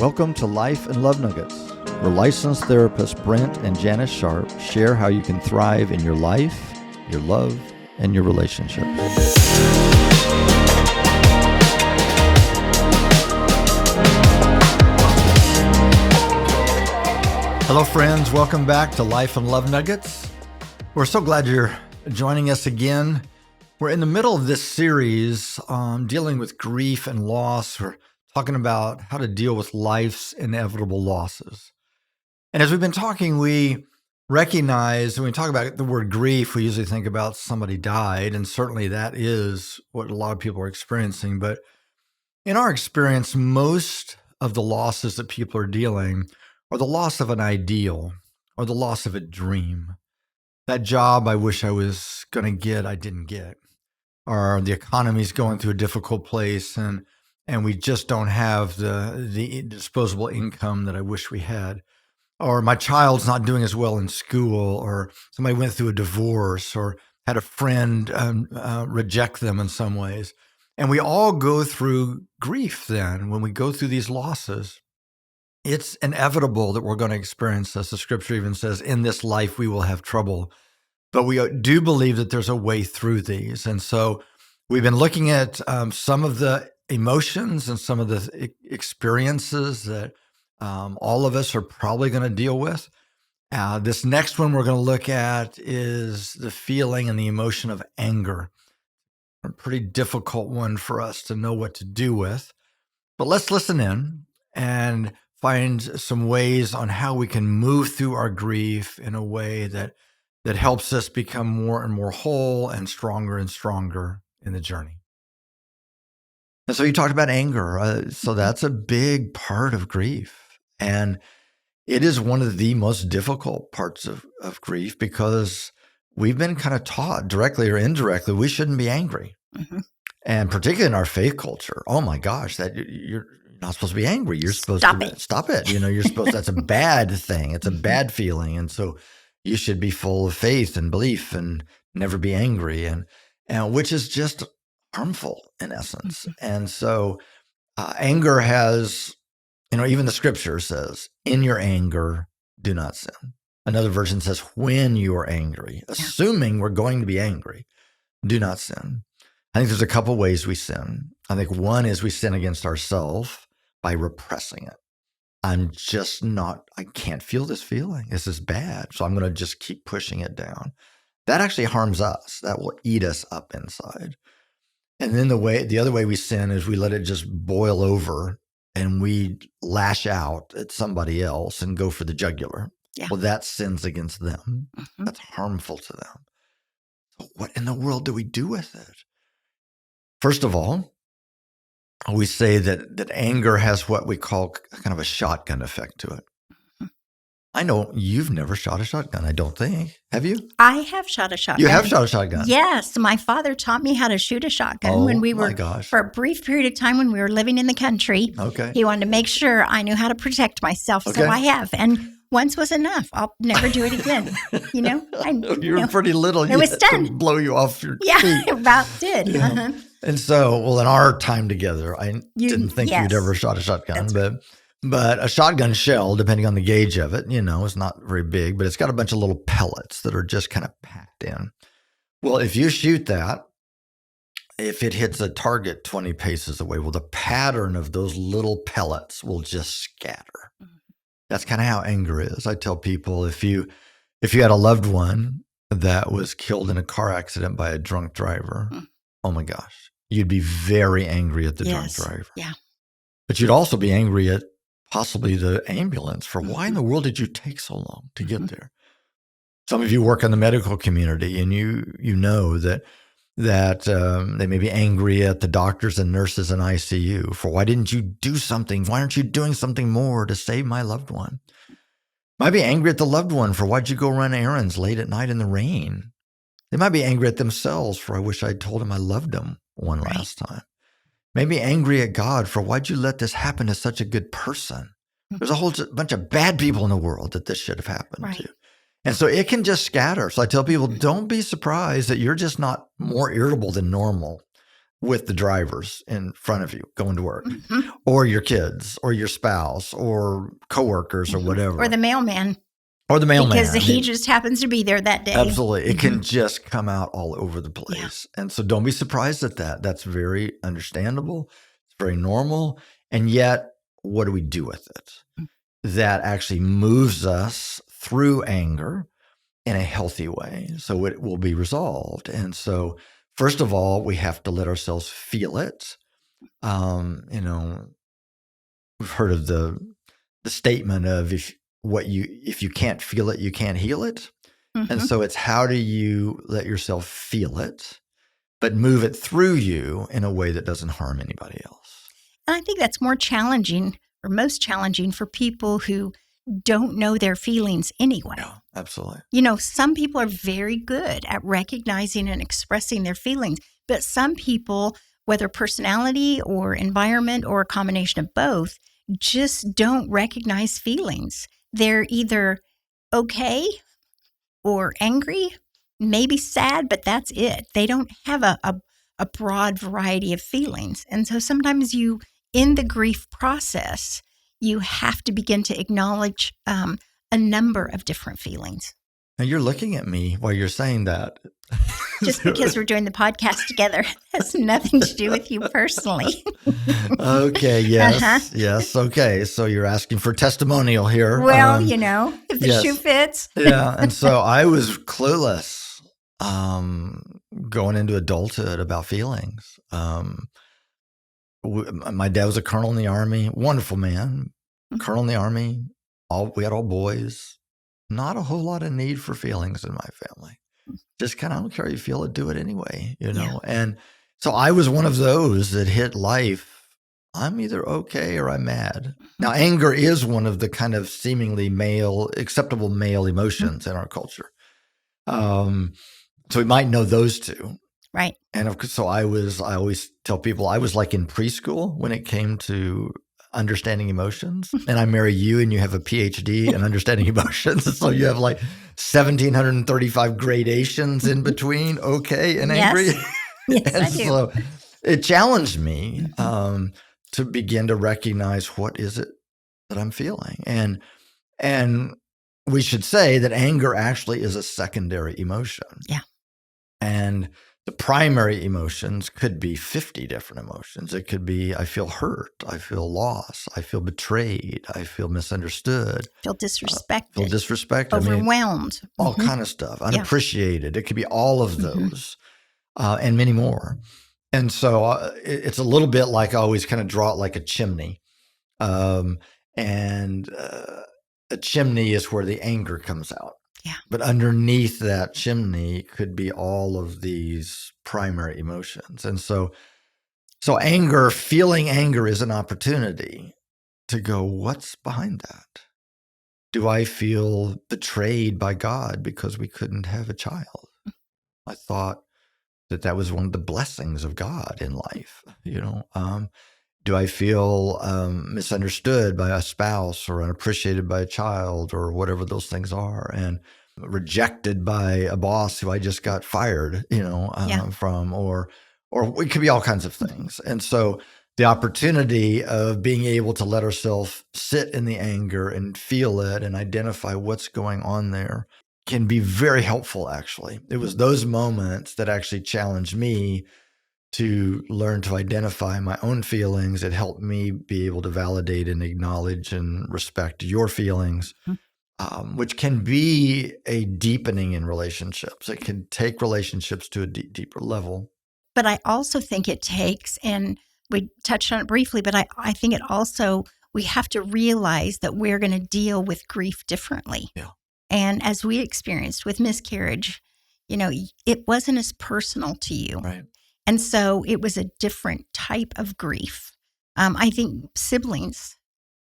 Welcome to Life and Love Nuggets, where licensed therapists Brent and Janis Sharp share how you can thrive in your life, your love, and your relationships. Hello, friends. Welcome back to Life and Love Nuggets. We're so glad you're joining us again. We're in the middle of this series dealing with grief and loss. We're talking about how to deal with life's inevitable losses. And as we've been talking, we recognize when we talk about the word grief, we usually think about somebody died, and certainly that is what a lot of people are experiencing. But in our experience, most of the losses that people are dealing are the loss of an ideal or the loss of a dream. That job I wish I was going to get, I didn't get. Or the economy's going through a difficult place and we just don't have the disposable income that I wish we had. Or my child's not doing as well in school, or somebody went through a divorce or had a friend reject them in some ways. And we all go through grief then when we go through these losses. It's inevitable that we're going to experience this. The scripture even says, in this life we will have trouble. But we do believe that there's a way through these. And so we've been looking at some of the emotions and some of the experiences that all of us are probably going to deal with. This next one we're going to look at is the feeling and the emotion of anger. A pretty difficult one for us to know what to do with. But let's listen in and find some ways on how we can move through our grief in a way that helps us become more and more whole and stronger in the journey. And so you talked about anger. So that's a big part of grief. And it is one of the most difficult parts of grief because we've been kind of taught directly or indirectly, we shouldn't be angry. Mm-hmm. And particularly in our faith culture, oh my gosh, that you're not supposed to be angry. You're supposed to stop it. You know, you're supposed that's a bad thing. It's a bad feeling. And so you should be full of faith and belief and never be angry, and which is just harmful in essence. And so anger has, even the scripture says, in your anger, do not sin. Another version says, when you are angry, assuming we're going to be angry, do not sin. I think there's a couple ways we sin. I think one is we sin against ourselves by repressing it. I can't feel this feeling. This is bad. So I'm going to just keep pushing it down. That actually harms us. That will eat us up inside. And then the other way we sin is we let it just boil over and we lash out at somebody else and go for the jugular. Yeah. Well, that sins against them. Mm-hmm. That's harmful to them. So what in the world do we do with it? First of all, we say that anger has what we call kind of a shotgun effect to it. I know you've never shot a shotgun, I don't think. Have you? I have shot a shotgun. You have shot a shotgun? Yes. My father taught me how to shoot a shotgun when we were, for a brief period of time when we were living in the country. Okay. He wanted to make sure I knew how to protect myself, so I have. And once was enough. I'll never do it again. You were pretty little. It was done. To blow you off your feet. Yeah, about did. Yeah. Uh-huh. And so, in our time together, I didn't think you'd ever shot a shotgun, but a shotgun shell, depending on the gauge of it, is not very big, but it's got a bunch of little pellets that are just kind of packed in. Well, if you shoot that, if it hits a target 20 paces away, the pattern of those little pellets will just scatter. Mm-hmm. That's kind of how anger is. I tell people if you had a loved one that was killed in a car accident by a drunk driver, oh my gosh, you'd be very angry at the drunk driver. Yeah. But you'd also be angry at possibly the ambulance for why in the world did you take so long to get there? Some of you work in the medical community and you know that they may be angry at the doctors and nurses in ICU for why didn't you do something? Why aren't you doing something more to save my loved one? Might be angry at the loved one for why'd you go run errands late at night in the rain? They might be angry at themselves for I wish I'd told him I loved him one last time. Maybe angry at God for why'd you let this happen to such a good person? There's a whole bunch of bad people in the world that this should have happened to. And so it can just scatter. So I tell people, don't be surprised that you're just not more irritable than normal. with the drivers in front of you going to work, or your kids, or your spouse, or coworkers, or whatever. Or the mailman. Because he just happens to be there that day. Absolutely. It can just come out all over the place. Yeah. And so don't be surprised at that. That's very understandable. It's very normal. And yet, what do we do with it? That actually moves us through anger in a healthy way. So it will be resolved. And so, first of all, we have to let ourselves feel it. We've heard of the statement of if you can't feel it, you can't heal it. And so it's how do you let yourself feel it, but move it through you in a way that doesn't harm anybody else. And I think that's more challenging or most challenging for people who don't know their feelings anyway. Yeah, absolutely. Some people are very good at recognizing and expressing their feelings, but some people, whether personality or environment or a combination of both, just don't recognize feelings. They're either okay or angry, maybe sad, but that's it. They don't have a broad variety of feelings. And so sometimes in the grief process, you have to begin to acknowledge a number of different feelings. Now you're looking at me while you're saying that. Just because we're doing the podcast together has nothing to do with you personally. Okay, yes, yes, okay. So you're asking for testimonial here. Well, if the shoe fits. Yeah, and so I was clueless going into adulthood about feelings. My dad was a colonel in the Army, wonderful man, colonel in the Army. We had all boys. Not a whole lot of need for feelings in my family. Just kind of, I don't care how you feel it, do it anyway, Yeah. And so I was one of those that hit life. I'm either okay or I'm mad. Now, anger is one of the kind of seemingly acceptable male emotions in our culture. So we might know those two. Right. And of course, so I always tell people I was like in preschool when it came to understanding emotions. And I marry you and you have a PhD in understanding emotions. So you have like 1,735 gradations in between okay and angry. Yes, and I do. So it challenged me to begin to recognize what is it that I'm feeling. And we should say that anger actually is a secondary emotion. Yeah. And the primary emotions could be 50 different emotions. It could be, I feel hurt, I feel lost, I feel betrayed, I feel misunderstood. Feel disrespected. Overwhelmed. All kind of stuff. Unappreciated. It could be all of those and many more. And so it's a little bit like I always kind of draw it like a chimney. A chimney is where the anger comes out. Yeah. But underneath that chimney could be all of these primary emotions. And so feeling anger is an opportunity to go, what's behind that? Do I feel betrayed by God because we couldn't have a child? I thought that was one of the blessings of God in life, Do I feel misunderstood by a spouse or unappreciated by a child or whatever those things are, and rejected by a boss who I just got fired, from, or it could be all kinds of things. And so the opportunity of being able to let ourselves sit in the anger and feel it and identify what's going on there can be very helpful, actually. It was those moments that actually challenged me to learn to identify my own feelings. It helped me be able to validate and acknowledge and respect your feelings, which can be a deepening in relationships. It can take relationships to a deeper level. But I also think it takes, and we touched on it briefly, but I think it also, we have to realize that we're going to deal with grief differently. Yeah. And as we experienced with miscarriage, it wasn't as personal to you. Right. And so it was a different type of grief. I think siblings,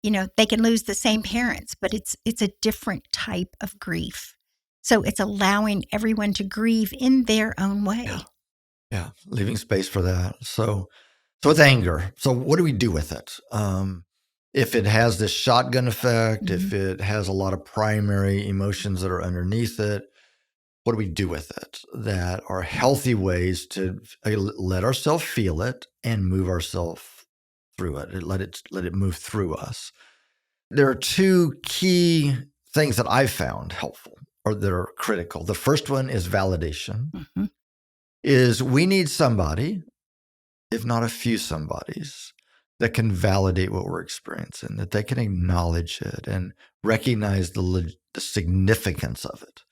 they can lose the same parents, but it's a different type of grief. So it's allowing everyone to grieve in their own way. Yeah. Leaving space for that. So it's anger. So what do we do with it? If it has this shotgun effect, if it has a lot of primary emotions that are underneath it, what do we do with it that are healthy ways to let ourselves feel it and move ourselves through it, let it move through us. There are two key things that I've found helpful or that are critical. The first one is validation. Mm-hmm. Is we need somebody, if not a few somebodies, that can validate what we're experiencing, that they can acknowledge it and recognize the significance of it.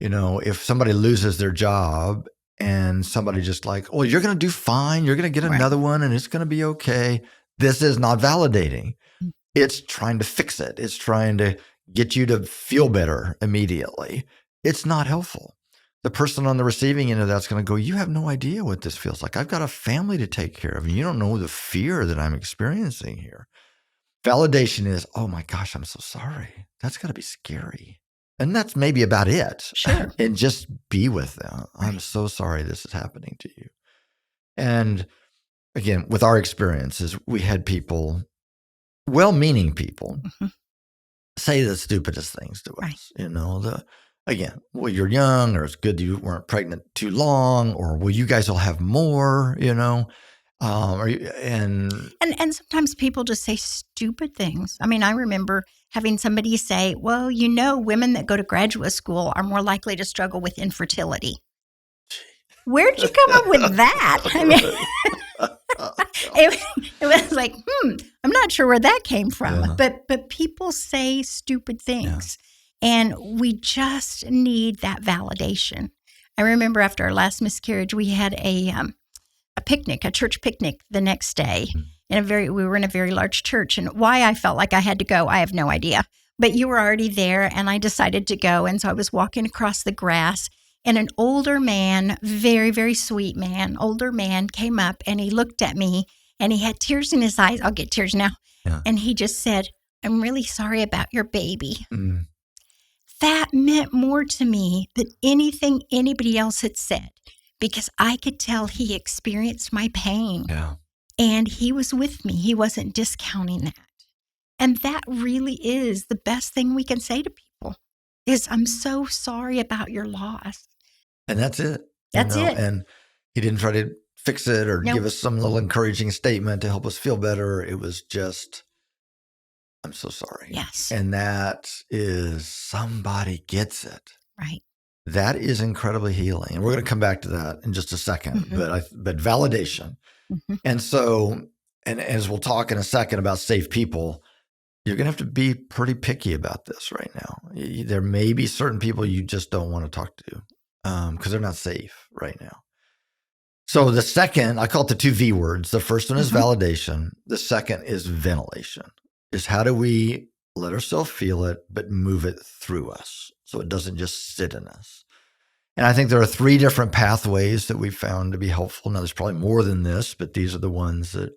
You know, if somebody loses their job and somebody just like, oh, you're going to do fine, you're going to get another one and it's going to be okay. This is not validating. It's trying to fix it. It's trying to get you to feel better immediately. It's not helpful. The person on the receiving end of that's going to go, you have no idea what this feels like. I've got a family to take care of, and you don't know the fear that I'm experiencing here. Validation is, oh my gosh, I'm so sorry. That's got to be scary. And that's maybe about it. Sure. And just be with them. I'm so sorry this is happening to you. And again, with our experiences, we had people, well-meaning people, say the stupidest things to us. You know, again, well, you're young, or it's good you weren't pregnant too long, or well, you guys will have more, you know. And sometimes people just say stupid things. I mean, I remember having somebody say, well, you know, women that go to graduate school are more likely to struggle with infertility. Where'd you come up with that? I mean, it was like, I'm not sure where that came from. Yeah. But people say stupid things. Yeah. And we just need that validation. I remember after our last miscarriage, we had a picnic, a church picnic the next day. We were in a very large church. And why I felt like I had to go, I have no idea. But you were already there, and I decided to go. And so I was walking across the grass, and an older man, very, very sweet man, older man came up, and he looked at me, and he had tears in his eyes. I'll get tears now. Yeah. And he just said, I'm really sorry about your baby. Mm. That meant more to me than anything anybody else had said, because I could tell he experienced my pain. Yeah. And he was with me. He wasn't discounting that. And that really is the best thing we can say to people is, I'm so sorry about your loss. And that's it. That's it. And he didn't try to fix it or give us some little encouraging statement to help us feel better. It was just, I'm so sorry. Yes. And that is, somebody gets it. Right. That is incredibly healing. And we're going to come back to that in just a second. Mm-hmm. But validation. Mm-hmm. And so, and as we'll talk in a second about safe people, you're going to have to be pretty picky about this right now. There may be certain people you just don't want to talk to because they're not safe right now. So the second, I call it the two V words. The first one is validation. The second is ventilation. Is how do we let ourselves feel it, but move it through us so it doesn't just sit in us. And I think there are three different pathways that we've found to be helpful. Now, there's probably more than this, but these are the ones that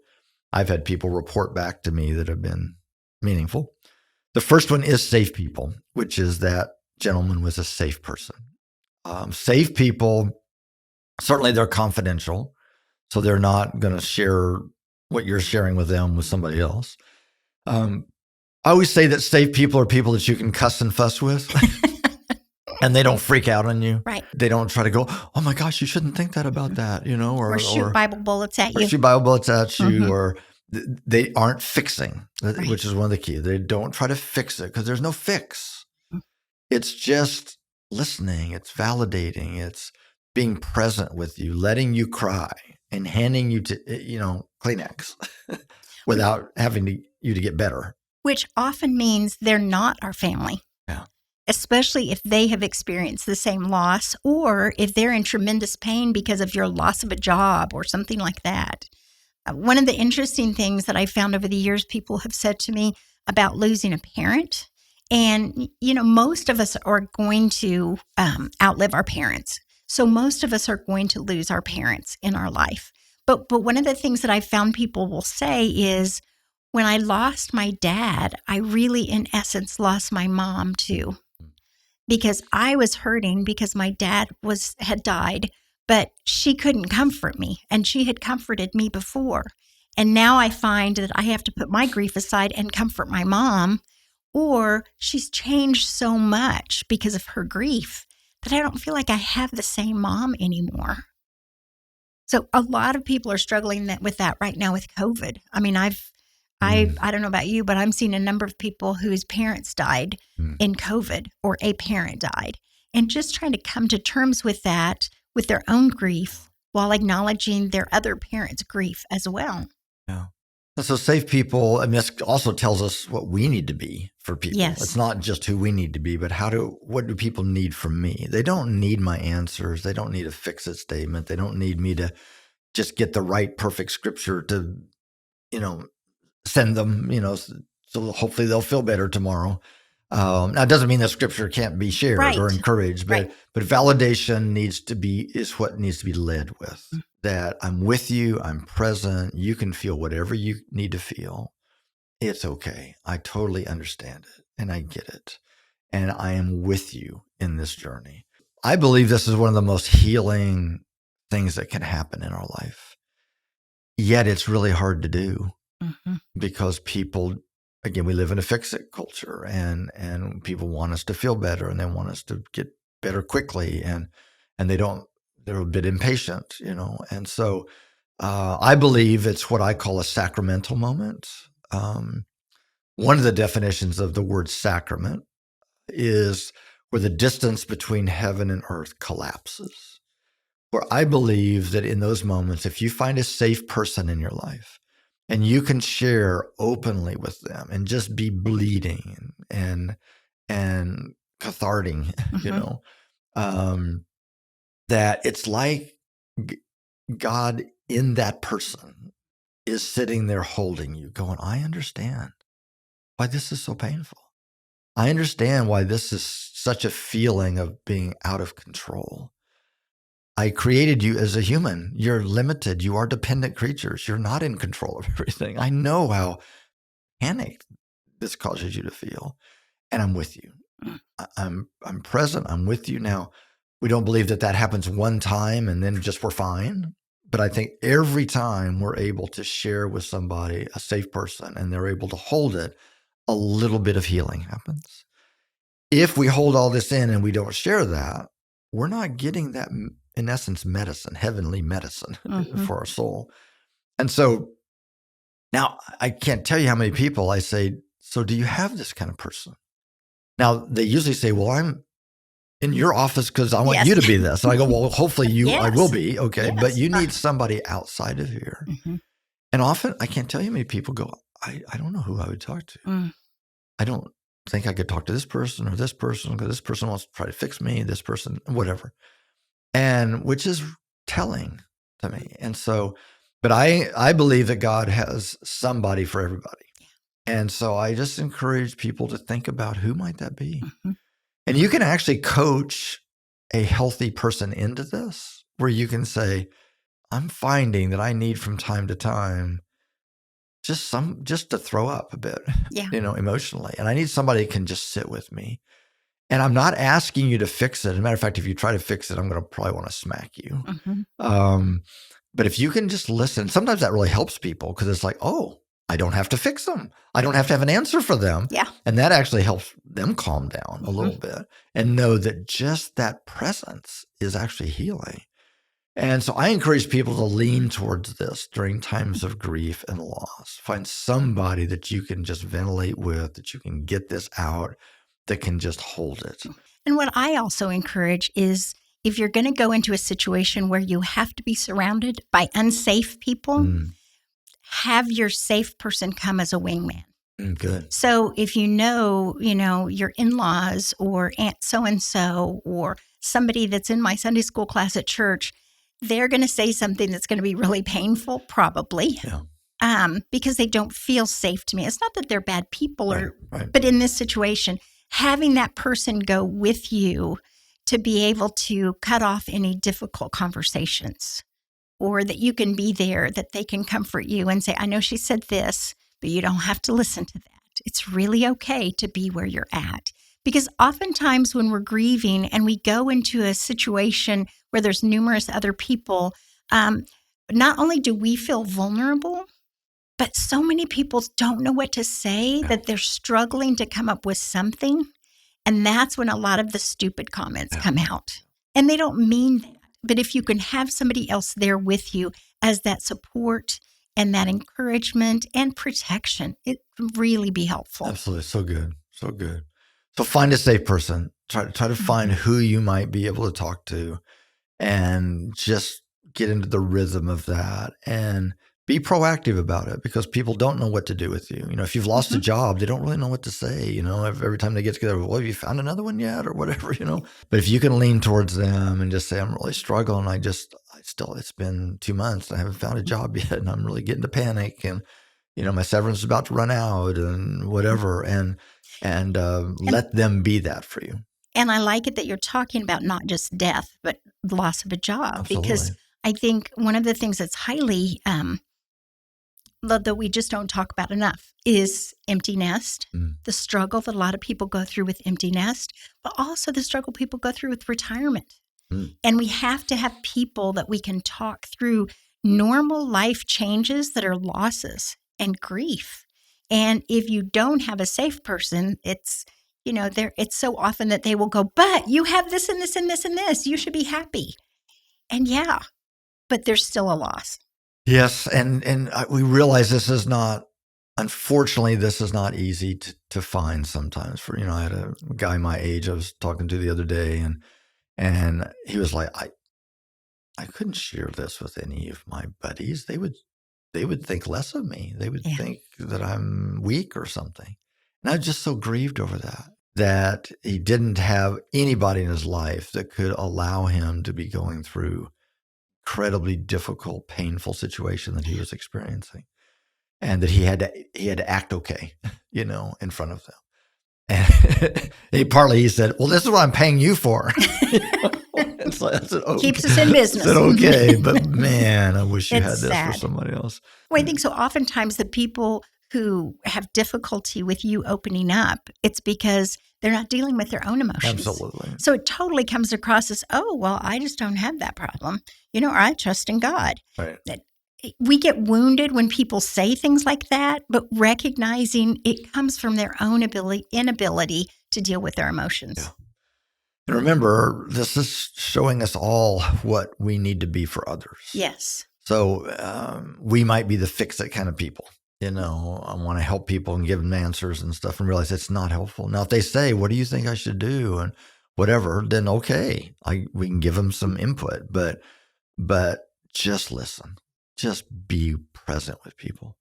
I've had people report back to me that have been meaningful. The first one is safe people, which is that gentleman was a safe person. Safe people, certainly they're confidential, so they're not going to share what you're sharing with them with somebody else. I always say that safe people are people that you can cuss and fuss with. And they don't freak out on you. Right. They don't try to go, oh my gosh, you shouldn't think that about that, you know, or shoot Bible bullets at you. Or shoot Bible bullets at you, or they aren't fixing, which is one of the key. They don't try to fix it because there's no fix. It's just listening. It's validating. It's being present with you, letting you cry and handing you to, Kleenex without having you to get better. Which often means they're not our family. Yeah. Especially if they have experienced the same loss, or if they're in tremendous pain because of your loss of a job or something like that. One of the interesting things that I found over the years, people have said to me about losing a parent. And, most of us are going to outlive our parents. So most of us are going to lose our parents in our life. But one of the things that I found people will say is, when I lost my dad, I really, in essence, lost my mom too. Because I was hurting because my dad had died, but she couldn't comfort me, and she had comforted me before. And now I find that I have to put my grief aside and comfort my mom, or she's changed so much because of her grief but I don't feel like I have the same mom anymore. So a lot of people are struggling with that right now with COVID. I mean, I don't know about you, but I'm seeing a number of people whose parents died in COVID, or a parent died, and just trying to come to terms with that, with their own grief, while acknowledging their other parents' grief as well. Yeah. So safe people, I mean, this also tells us what we need to be for people. Yes. It's not just who we need to be, but what do people need from me? They don't need my answers. They don't need a fix-it statement. They don't need me to just get the right perfect scripture to, send them, so hopefully they'll feel better tomorrow. Now, it doesn't mean that scripture can't be shared or encouraged, but validation is what needs to be led with. That I'm with you, I'm present, you can feel whatever you need to feel. It's okay. I totally understand it and I get it. And I am with you in this journey. I believe this is one of the most healing things that can happen in our life. Yet it's really hard to do because people, again, we live in a fix-it culture and people want us to feel better and they want us to get better quickly and they're a bit impatient, and so I believe it's what I call a sacramental moment. One of the definitions of the word sacrament is where the distance between heaven and earth collapses. Where I believe that in those moments, if you find a safe person in your life and you can share openly with them and just be bleeding and cathartic, that it's like God in that person is sitting there holding you going, I understand why this is so painful. I understand why this is such a feeling of being out of control. I created you as a human. You're limited. You are dependent creatures. You're not in control of everything. I know how panicked this causes you to feel. And I'm with you. I'm present. I'm with you. Now, we don't believe that happens one time and then just we're fine. But I think every time we're able to share with somebody, a safe person, and they're able to hold it, a little bit of healing happens. If we hold all this in and we don't share that, we're not getting that, in essence, medicine, heavenly medicine for our soul. And so now I can't tell you how many people I say, so do you have this kind of person? Now they usually say, well, I'm in your office because I want you to be this. And I go, well, hopefully I will be. Okay. Yes. But you need somebody outside of here. And often I can't tell you how many people go, I don't know who I would talk to. I don't think I could talk to this person or this person because this person wants to try to fix me, this person, whatever. And which is telling to me. And so, but I believe that God has somebody for everybody. And so I just encourage people to think about who might that be. And you can actually coach a healthy person into this, where you can say, I'm finding that I need from time to time just to throw up a bit, emotionally. And I need somebody that can just sit with me. And I'm not asking you to fix it. As a matter of fact, if you try to fix it, I'm going to probably want to smack you. But if you can just listen, sometimes that really helps people because it's like, oh, I don't have to fix them. I don't have to have an answer for them. Yeah. And that actually helps them calm down a little bit and know that just that presence is actually healing. And so I encourage people to lean towards this during times of grief and loss. Find somebody that you can just ventilate with, that you can get this out, that can just hold it. And what I also encourage is if you're going to go into a situation where you have to be surrounded by unsafe people, have your safe person come as a wingman. Good. So if you know, your in-laws or Aunt so-and-so or somebody that's in my Sunday school class at church, they're going to say something that's going to be really painful, probably, because they don't feel safe to me. It's not that they're bad people, but in this situation, having that person go with you to be able to cut off any difficult conversations, or that you can be there, that they can comfort you and say, I know she said this, but you don't have to listen to that. It's really okay to be where you're at. Because oftentimes when we're grieving and we go into a situation where there's numerous other people, not only do we feel vulnerable, but so many people don't know what to say, that they're struggling to come up with something. And that's when a lot of the stupid comments come out. And they don't mean that. But if you can have somebody else there with you as that support and that encouragement and protection, it can really be helpful. Absolutely. So good. So good. So find a safe person. Try to find who you might be able to talk to and just get into the rhythm of that and be proactive about it, because people don't know what to do with you. If you've lost a job, they don't really know what to say. Every time they get together, well, have you found another one yet or whatever, But if you can lean towards them and just say, I'm really struggling. It's been 2 months. I haven't found a job yet. And I'm really getting to panic. And, my severance is about to run out and whatever. And let them be that for you. And I like it that you're talking about not just death, but loss of a job. Absolutely. Because I think one of the things that's highly that we just don't talk about enough is empty nest, the struggle that a lot of people go through with empty nest, but also the struggle people go through with retirement. And we have to have people that we can talk through normal life changes that are losses and grief. And if you don't have a safe person, it's so often that they will go, but you have this and this and this and this. You should be happy. And but there's still a loss. Yes, and we realize unfortunately, this is not easy to find sometimes. I had a guy my age I was talking to the other day, and he was like, I couldn't share this with any of my buddies. They would think less of me. They would think that I'm weak or something. And I was just so grieved over that he didn't have anybody in his life that could allow him to be going through incredibly difficult, painful situation that he was experiencing, and that he had to act okay, in front of them. And he said, well, this is what I'm paying you for. So I said, okay. Keeps us in business. I said, okay, but man, I wish you had this for somebody else. Well, I think so oftentimes the people who have difficulty with you opening up, it's because they're not dealing with their own emotions. Absolutely. So it totally comes across as, oh, well, I just don't have that problem. Or I trust in God. Right. We get wounded when people say things like that, but recognizing it comes from their own inability to deal with their emotions. Yeah. And remember, this is showing us all what we need to be for others. Yes. So we might be the fix-it kind of people. I want to help people and give them answers and stuff, and realize it's not helpful. Now, if they say, what do you think I should do? And whatever, then okay, we can give them some input, but just listen, just be present with people.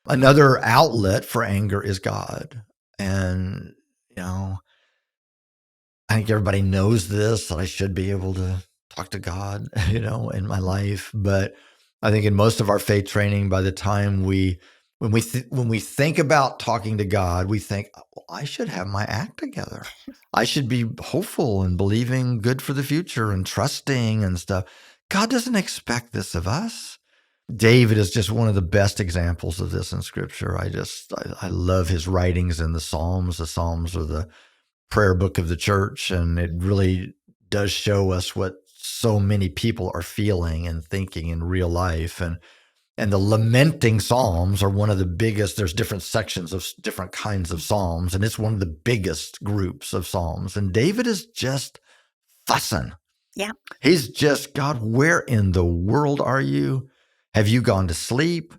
Another outlet for anger is God. And, I think everybody knows this, that I should be able to talk to God, in my life. But I think in most of our faith training, by the time when we think about talking to God, we think, well, I should have my act together. I should be hopeful and believing good for the future and trusting and stuff. God doesn't expect this of us. David is just one of the best examples of this in Scripture. I love his writings in the Psalms. The Psalms are the prayer book of the church, and it really does show us what so many people are feeling and thinking in real life. And the lamenting Psalms are one of the biggest. There's different sections of different kinds of Psalms, and it's one of the biggest groups of Psalms. And David is just fussing. Yeah. He's just, God, where in the world are you? Have you gone to sleep?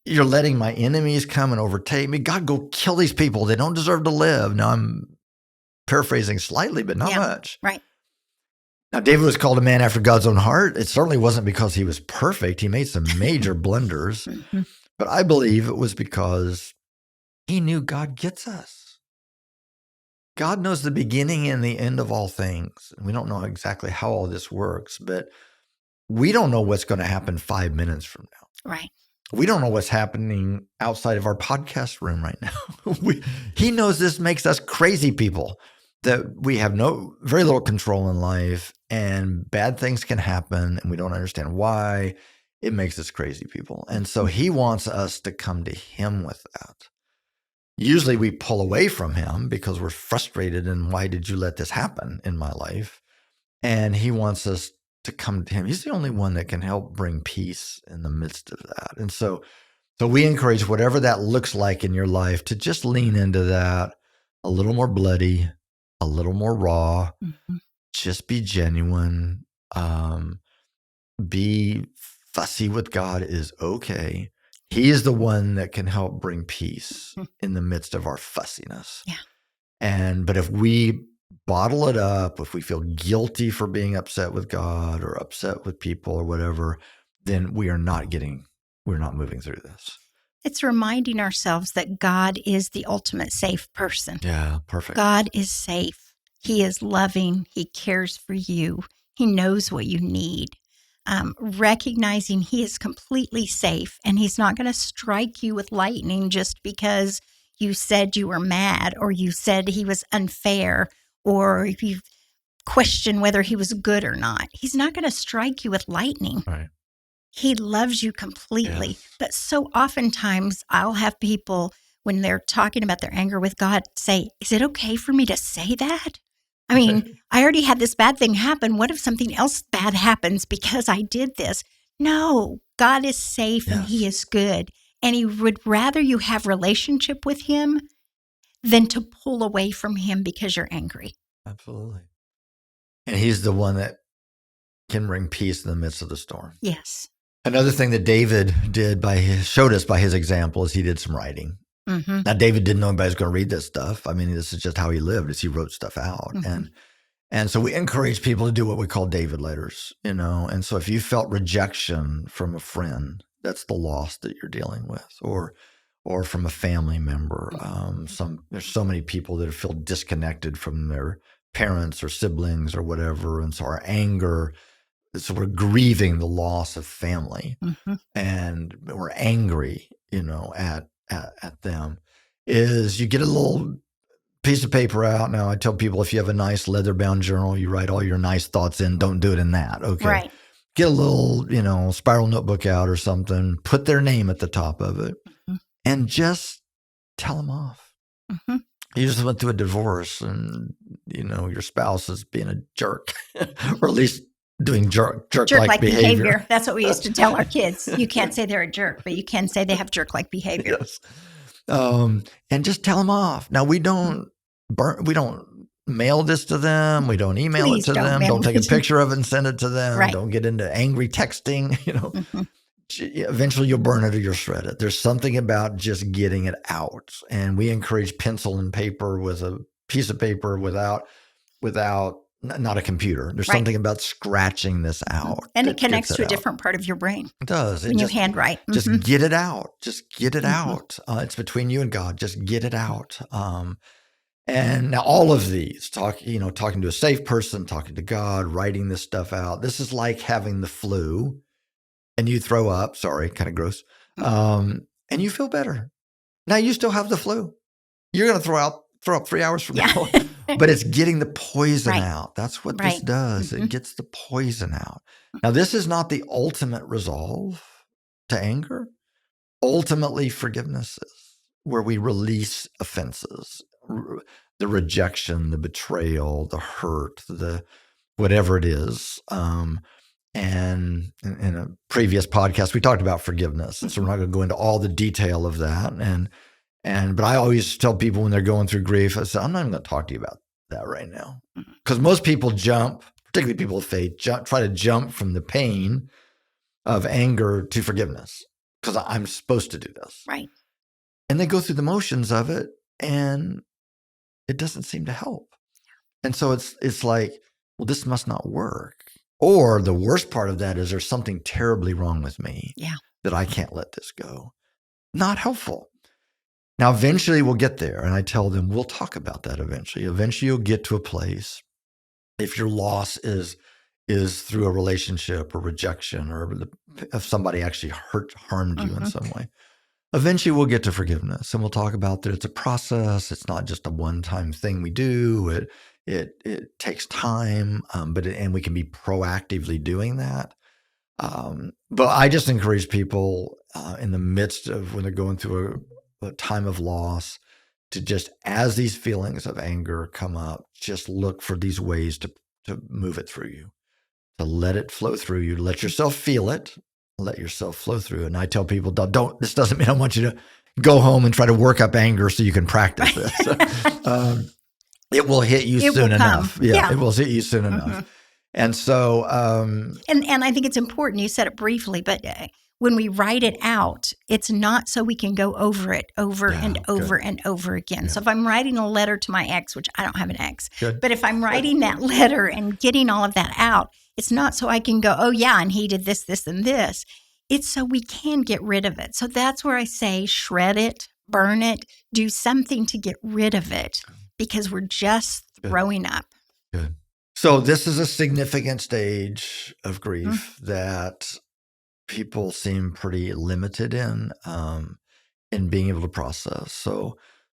You're letting my enemies come and overtake me. God, go kill these people. They don't deserve to live. Now, I'm paraphrasing slightly, but not much. Right. Now, David was called a man after God's own heart. It certainly wasn't because he was perfect. He made some major blunders, but I believe it was because he knew God gets us. God knows the beginning and the end of all things. We don't know exactly how all this works, but we don't know what's going to happen 5 minutes from now. Right. We don't know what's happening outside of our podcast room right now. He knows this makes us crazy people, that we have very little control in life, and bad things can happen and we don't understand why. It makes us crazy people. And so he wants us to come to him with that. Usually we pull away from him because we're frustrated and why did you let this happen in my life? And he wants us to come to him. He's the only one that can help bring peace in the midst of that. And so we encourage whatever that looks like in your life to just lean into that a little more bloody, a little more raw, just be genuine. Be fussy with God is okay. He is the one that can help bring peace in the midst of our fussiness. Yeah. But if we bottle it up, if we feel guilty for being upset with God or upset with people or whatever, then we're not moving through this. It's reminding ourselves that God is the ultimate safe person. Yeah, perfect. God is safe. He is loving. He cares for you. He knows what you need. Recognizing he is completely safe and he's not going to strike you with lightning just because you said you were mad or you said he was unfair or if you question whether he was good or not. He's not going to strike you with lightning. Right. He loves you completely. Yes. But so oftentimes I'll have people when they're talking about their anger with God say, is it okay for me to say that? I mean, I already had this bad thing happen. What if something else bad happens because I did this? No, God is safe and he is good. And he would rather you have relationship with him than to pull away from him because you're angry. Absolutely. And he's the one that can bring peace in the midst of the storm. Yes. Another thing that David showed us by his example is he did some writing. Mm-hmm. Now, David didn't know anybody was going to read this stuff. I mean, this is just how he lived, is he wrote stuff out. Mm-hmm. And so we encourage people to do what we call David letters, And so if you felt rejection from a friend, that's the loss that you're dealing with, or from a family member. There's so many people that feel disconnected from their parents or siblings or whatever. And so our anger, so we're grieving the loss of family, and we're angry, at them, is you get a little piece of paper out. Now, I tell people, if you have a nice leather-bound journal, you write all your nice thoughts in. Don't do it in that, okay? Right. Get a little, spiral notebook out or something. Put their name at the top of it, and just tell them off. You just went through a divorce, and your spouse is being a jerk, or at least doing jerk-like behavior. That's what we used to tell our kids. You can't say they're a jerk, but you can say they have jerk-like behavior. Yes. And just tell them off. Now, we don't mail this to them. We don't email it to them. Don't take a picture of it and send it to them. Right. Don't get into angry texting. Eventually you'll burn it or you'll shred it. There's something about just getting it out. And we encourage pencil and paper with a piece of paper without not a computer. There's something about scratching this out. And it connects to a different part of your brain. It does. When you handwrite. Just get it out. Just get it out. It's between you and God. Just get it out. And now all of these, talking to a safe person, talking to God, writing this stuff out. This is like having the flu and you throw up. Sorry, kind of gross. And you feel better. Now you still have the flu. You're going to throw up 3 hours from now. But it's getting the poison out. That's what this does. It gets the poison out. Now, this is not the ultimate resolve to anger. Ultimately, forgiveness is where we release offenses, the rejection, the betrayal, the hurt, the whatever it is. And in a previous podcast, we talked about forgiveness. And so we're not going to go into all the detail of that. But I always tell people when they're going through grief, I say, I'm not even going to talk to you about that right now. Because most people jump, particularly people of faith, try to jump from the pain of anger to forgiveness because I'm supposed to do this. Right. And they go through the motions of it and it doesn't seem to help. And so it's like, well, this must not work. Or the worst part of that is there's something terribly wrong with me that I can't let this go. Not helpful. Now, eventually we'll get there. And I tell them, we'll talk about that eventually. Eventually you'll get to a place, if your loss is through a relationship or rejection, or if somebody actually harmed you in some way. Eventually we'll get to forgiveness, and we'll talk about that it's a process. It's not just a one-time thing we do. It takes time, and we can be proactively doing that. But I just encourage people in the midst of when they're going through a time of loss to just, as these feelings of anger come up, just look for these ways to move it through you, to let it flow through you, let yourself feel it, let yourself flow through it. And I tell people, this doesn't mean I want you to go home and try to work up anger so you can practice this. it will hit you soon enough. Yeah, it will hit you soon enough. And so, and I think it's important. You said it briefly, but when we write it out, it's not so we can go over it and over and over again. Yeah. So if I'm writing a letter to my ex, which I don't have an ex, but if I'm writing that letter and getting all of that out, it's not so I can go, oh yeah, and he did this, this, and this. It's so we can get rid of it. So that's where I say shred it, burn it, do something to get rid of it, because we're just throwing up. Good. So this is a significant stage of grief that people seem pretty limited in being able to process.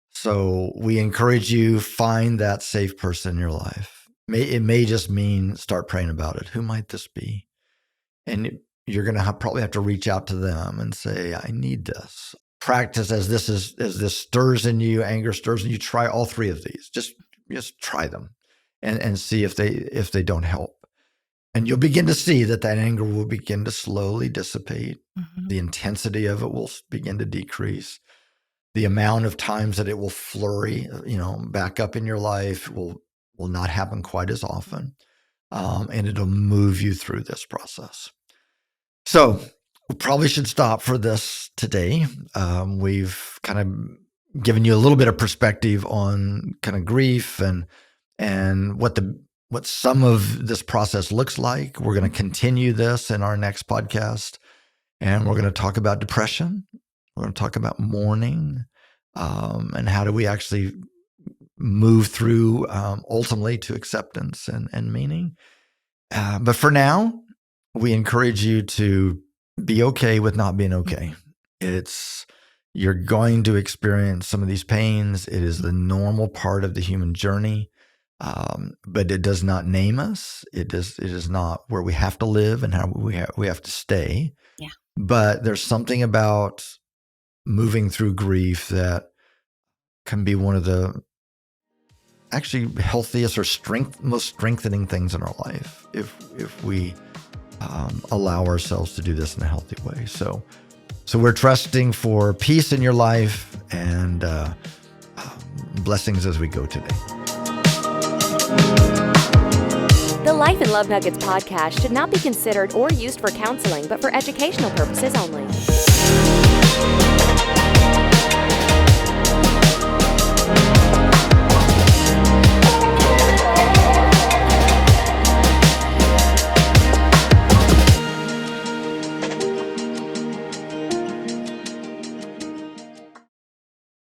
So we encourage you, find that safe person in your life. It may just mean start praying about it. Who might this be? And you're going to probably have to reach out to them and say, I need this. Practice as this stirs in you, anger stirs in you. Try all three of these. Just try them and see if they don't help. And you'll begin to see that anger will begin to slowly dissipate. The intensity of it will begin to decrease. The amount of times that it will flurry, back up in your life will not happen quite as often. And it'll move you through this process. So we probably should stop for this today. We've kind of given you a little bit of perspective on kind of grief and what some of this process looks like. We're going to continue this in our next podcast, and we're going to talk about depression. We're going to talk about mourning, and how do we actually move through ultimately to acceptance and meaning. But for now, we encourage you to be okay with not being okay. You're going to experience some of these pains. It is the normal part of the human journey. But it does not name us. It is not where we have to live and how we have to stay. Yeah. But there's something about moving through grief that can be one of the actually healthiest or most strengthening things in our life if we allow ourselves to do this in a healthy way. So we're trusting for peace in your life and blessings as we go today. The Life and Love Nuggets podcast should not be considered or used for counseling, but for educational purposes only.